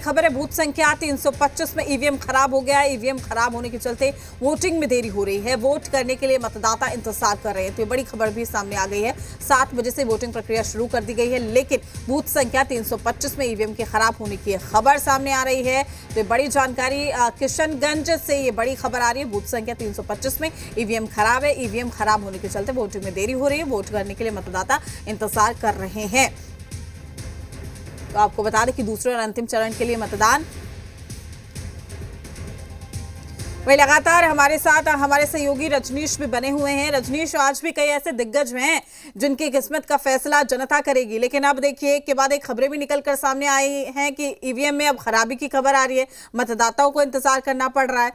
खबर है बूथ संख्या 325 में ईवीएम खराब हो गया है। ईवीएम खराब होने के चलते वोटिंग में देरी हो रही है। वोट करने के लिए मतदाता इंतजार कर रहे हैं। तो ये बड़ी खबर भी सामने आ गई है। 7 बजे से वोटिंग प्रक्रिया शुरू कर दी गई है, लेकिन बूथ संख्या 325 में ईवीएम के खराब होने की खबर सामने आ रही है। तो बड़ी जानकारी किशनगंज से ये बड़ी खबर आ रही है। बूथ संख्या 325 में ईवीएम खराब है। ईवीएम खराब होने के चलते वोटिंग में देरी हो रही है। वोट करने के लिए मतदाता इंतजार कर रहे हैं। तो आपको बता दें कि दूसरे और अंतिम चरण के लिए मतदान वही लगातार हमारे साथ हमारे सहयोगी रजनीश भी बने हुए हैं। रजनीश, आज भी कई ऐसे दिग्गज हैं जिनकी किस्मत का फैसला जनता करेगी, लेकिन अब देखिए एक के बाद एक खबरें भी निकलकर सामने आई हैं कि ईवीएम में अब खराबी की खबर आ रही है। मतदाताओं को इंतजार करना पड़ रहा है।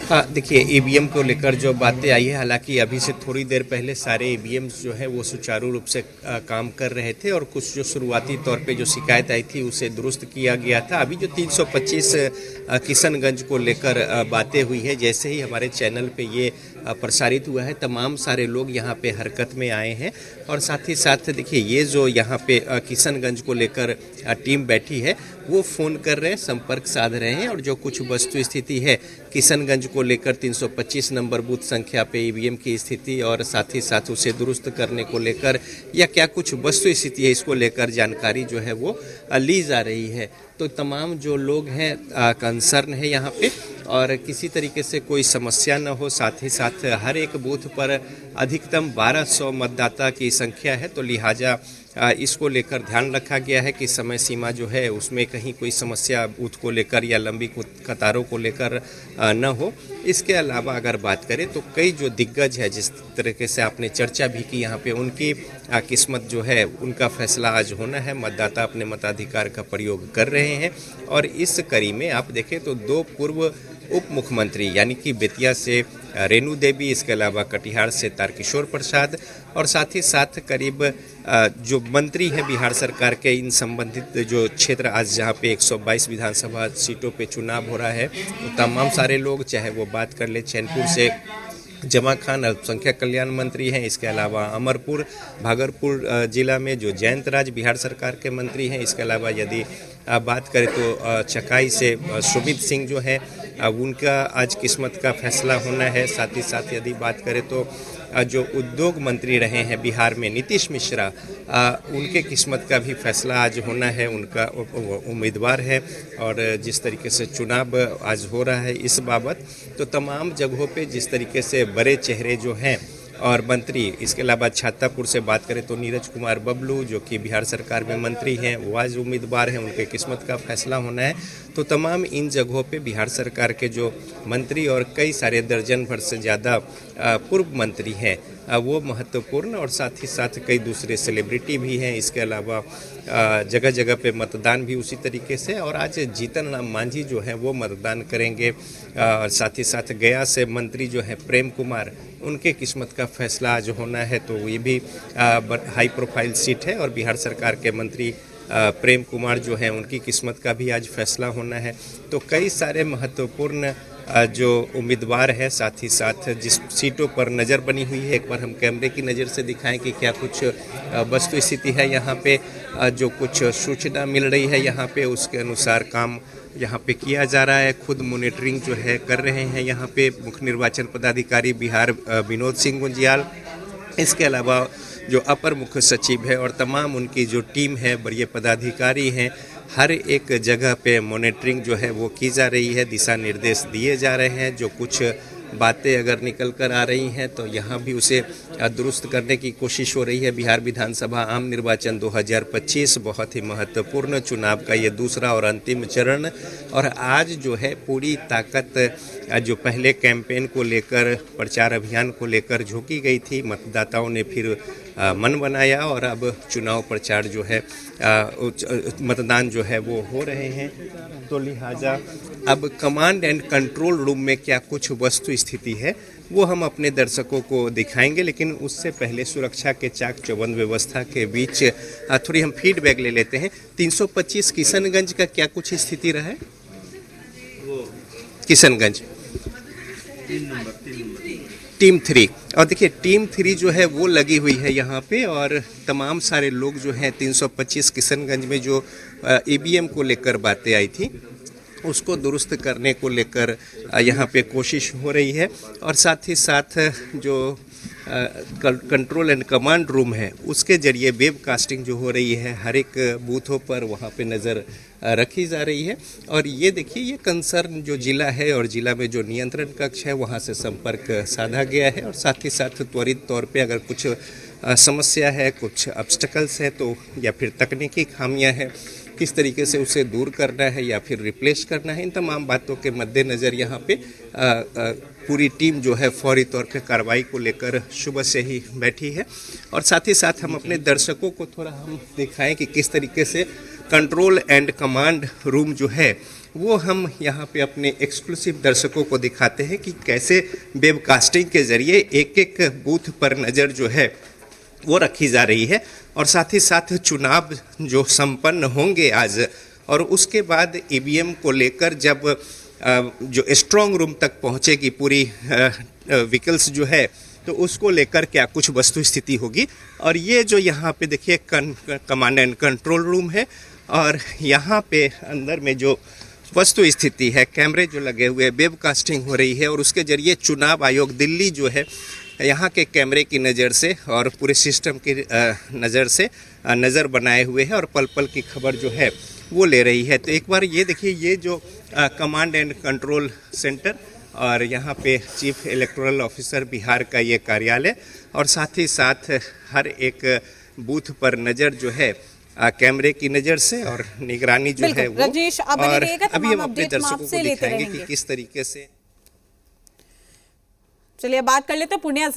देखिए, ईवीएम को लेकर जो बातें आई है, हालांकि अभी से थोड़ी देर पहले सारे ईवीएम जो है वो सुचारू रूप से काम कर रहे थे और कुछ जो शुरुआती तौर पे जो शिकायत आई थी उसे दुरुस्त किया गया था। अभी जो 325 किशनगंज को लेकर बातें हुई है, जैसे ही हमारे चैनल पे ये प्रसारित हुआ है, तमाम सारे लोग यहाँ पे हरकत में आए हैं और साथ ही साथ देखिए ये जो यहाँ पे किशनगंज को लेकर टीम बैठी है वो फ़ोन कर रहे हैं, संपर्क साध रहे हैं और जो कुछ वस्तु स्थिति है किशनगंज को लेकर 325 नंबर बूथ संख्या पे ईवीएम की स्थिति और साथ ही साथ उसे दुरुस्त करने को लेकर या क्या कुछ वस्तु स्थिति है इसको लेकर जानकारी जो है वो ली जा रही है। तो तमाम जो लोग हैं कंसर्न है यहाँ पे और किसी तरीके से कोई समस्या न हो। साथ ही साथ हर एक बूथ पर अधिकतम 1200 मतदाता की संख्या है, तो लिहाजा इसको लेकर ध्यान रखा गया है कि समय सीमा जो है उसमें कहीं कोई समस्या बूथ को लेकर या लंबी कतारों को लेकर न हो। इसके अलावा अगर बात करें तो कई जो दिग्गज है, जिस तरीके से आपने चर्चा भी की यहाँ पे, उनकी किस्मत जो है उनका फैसला आज होना है। मतदाता अपने मताधिकार का प्रयोग कर रहे हैं और इस कड़ी में आप देखें तो 2 पूर्व उप मुख्यमंत्री यानी कि बेतिया से रेणु देवी, इसके अलावा कटिहार से तारकिशोर प्रसाद और साथ ही साथ करीब जो मंत्री हैं बिहार सरकार के, इन संबंधित जो क्षेत्र आज जहां पे 122 विधानसभा सीटों पे चुनाव हो रहा है, तो तमाम सारे लोग, चाहे वो बात कर ले चैनपुर से जमा खान अल्पसंख्यक कल्याण मंत्री हैं, इसके अलावा अमरपुर भागलपुर जिला में जो जयंत राज बिहार सरकार के मंत्री हैं, इसके अलावा यदि बात करें तो चकाई से सुमित सिंह जो है उनका आज किस्मत का फैसला होना है। साथ ही साथ यदि बात करें तो जो उद्योग मंत्री रहे हैं बिहार में नीतीश मिश्रा, उनके किस्मत का भी फैसला आज होना है। उनका उम्मीदवार है और जिस तरीके से चुनाव आज हो रहा है इस बाबत, तो तमाम जगहों पे जिस तरीके से बड़े चेहरे जो हैं और मंत्री, इसके अलावा छातापुर से बात करें तो नीरज कुमार बबलू जो कि बिहार सरकार में मंत्री हैं, वो आज उम्मीदवार हैं, उनके किस्मत का फैसला होना है। तो तमाम इन जगहों पे बिहार सरकार के जो मंत्री और कई सारे दर्जन भर से ज़्यादा पूर्व मंत्री हैं वो महत्वपूर्ण और साथ ही साथ कई दूसरे सेलिब्रिटी भी हैं। इसके अलावा जगह जगह पे मतदान भी उसी तरीके से, और आज जीतन राम मांझी जो है वो मतदान करेंगे। साथ ही साथ गया से मंत्री जो है प्रेम कुमार, उनके किस्मत का फैसला आज होना है। तो ये भी हाई प्रोफाइल सीट है और बिहार सरकार के मंत्री प्रेम कुमार जो हैं उनकी किस्मत का भी आज फैसला होना है। तो कई सारे महत्वपूर्ण जो उम्मीदवार है, साथ ही साथ जिस सीटों पर नज़र बनी हुई है, एक बार हम कैमरे की नज़र से दिखाएं कि क्या कुछ वस्तु स्थिति है यहाँ पे। जो कुछ सूचना मिल रही है यहाँ पे उसके अनुसार काम यहाँ पे किया जा रहा है। खुद मॉनिटरिंग जो है कर रहे हैं यहाँ पे मुख्य निर्वाचन पदाधिकारी बिहार विनोद सिंह गुंजियाल, इसके अलावा जो अपर मुख्य सचिव है और तमाम उनकी जो टीम है, बड़े पदाधिकारी हैं, हर एक जगह पे मॉनिटरिंग जो है वो की जा रही है, दिशा निर्देश दिए जा रहे हैं। जो कुछ बातें अगर निकल कर आ रही हैं तो यहाँ भी उसे दुरुस्त करने की कोशिश हो रही है। बिहार विधानसभा आम निर्वाचन 2025 बहुत ही महत्वपूर्ण चुनाव का ये दूसरा और अंतिम चरण, और आज जो है पूरी ताकत जो पहले कैंपेन को लेकर, प्रचार अभियान को लेकर झोंकी गई थी, मतदाताओं ने फिर मन बनाया और अब चुनाव प्रचार जो है मतदान जो है वो हो रहे हैं। तो लिहाजा अब कमांड एंड कंट्रोल रूम में क्या कुछ वस्तु स्थिति है वो हम अपने दर्शकों को दिखाएंगे, लेकिन उससे पहले सुरक्षा के चाक चौबंद व्यवस्था के बीच थोड़ी हम फीडबैक ले लेते हैं। 325 किशनगंज का क्या कुछ स्थिति रहा है? Kishanganj 3 number team 3। और देखिए टीम 3 जो है वो लगी हुई है यहाँ पे, और तमाम सारे लोग जो हैं 325 किशनगंज में जो ईवीएम को लेकर बातें आई थी उसको दुरुस्त करने को लेकर यहाँ पे कोशिश हो रही है। और साथ ही साथ जो कंट्रोल एंड कमांड रूम है उसके जरिए वेब कास्टिंग जो हो रही है हर एक बूथों पर वहाँ पे नज़र रखी जा रही है। और ये देखिए ये कंसर्न जो जिला है और जिला में जो नियंत्रण कक्ष है वहाँ से संपर्क साधा गया है, और साथ ही साथ त्वरित तौर पे अगर कुछ समस्या है, कुछ ऑब्स्टेकल्स है तो या फिर तकनीकी खामियां हैं, किस तरीके से उसे दूर करना है या फिर रिप्लेस करना है, इन तमाम बातों के मद्देनज़र यहाँ पे पूरी टीम जो है फौरी तौर पे कार्रवाई को लेकर सुबह से ही बैठी है। और साथ ही साथ हम अपने दर्शकों को थोड़ा हम दिखाएं कि किस तरीके से कंट्रोल एंड कमांड रूम जो है वो हम यहाँ पे अपने एक्सक्लूसिव दर्शकों को दिखाते हैं कि कैसे वेबकास्टिंग के ज़रिए एक एक बूथ पर नज़र जो है वो रखी जा रही है। और साथ ही साथ चुनाव जो संपन्न होंगे आज, और उसके बाद ईवीएम को लेकर जब जो स्ट्रांग रूम तक पहुंचेगी पूरी व्हीकल्स जो है तो उसको लेकर क्या कुछ वस्तु स्थिति होगी। और ये जो यहाँ पे देखिए कमांड एंड कंट्रोल रूम है, और यहाँ पे अंदर में जो वस्तु स्थिति है, कैमरे जो लगे हुए, वेबकास्टिंग हो रही है, और उसके जरिए चुनाव आयोग दिल्ली जो है यहाँ के कैमरे की नज़र से और पूरे सिस्टम की नज़र से नज़र बनाए हुए है और पल पल की खबर जो है वो ले रही है। तो एक बार ये देखिए ये जो कमांड एंड कंट्रोल सेंटर, और यहाँ पे चीफ इलेक्टोरल ऑफिसर बिहार का ये कार्यालय, और साथ ही साथ हर एक बूथ पर नज़र जो है कैमरे की नज़र से और निगरानी जो है वो। रजनीश, और अभी हम अपने दर्शकों को दिखाएंगे कि किस तरीके से। चलिए बात कर लेते हैं पूर्णिया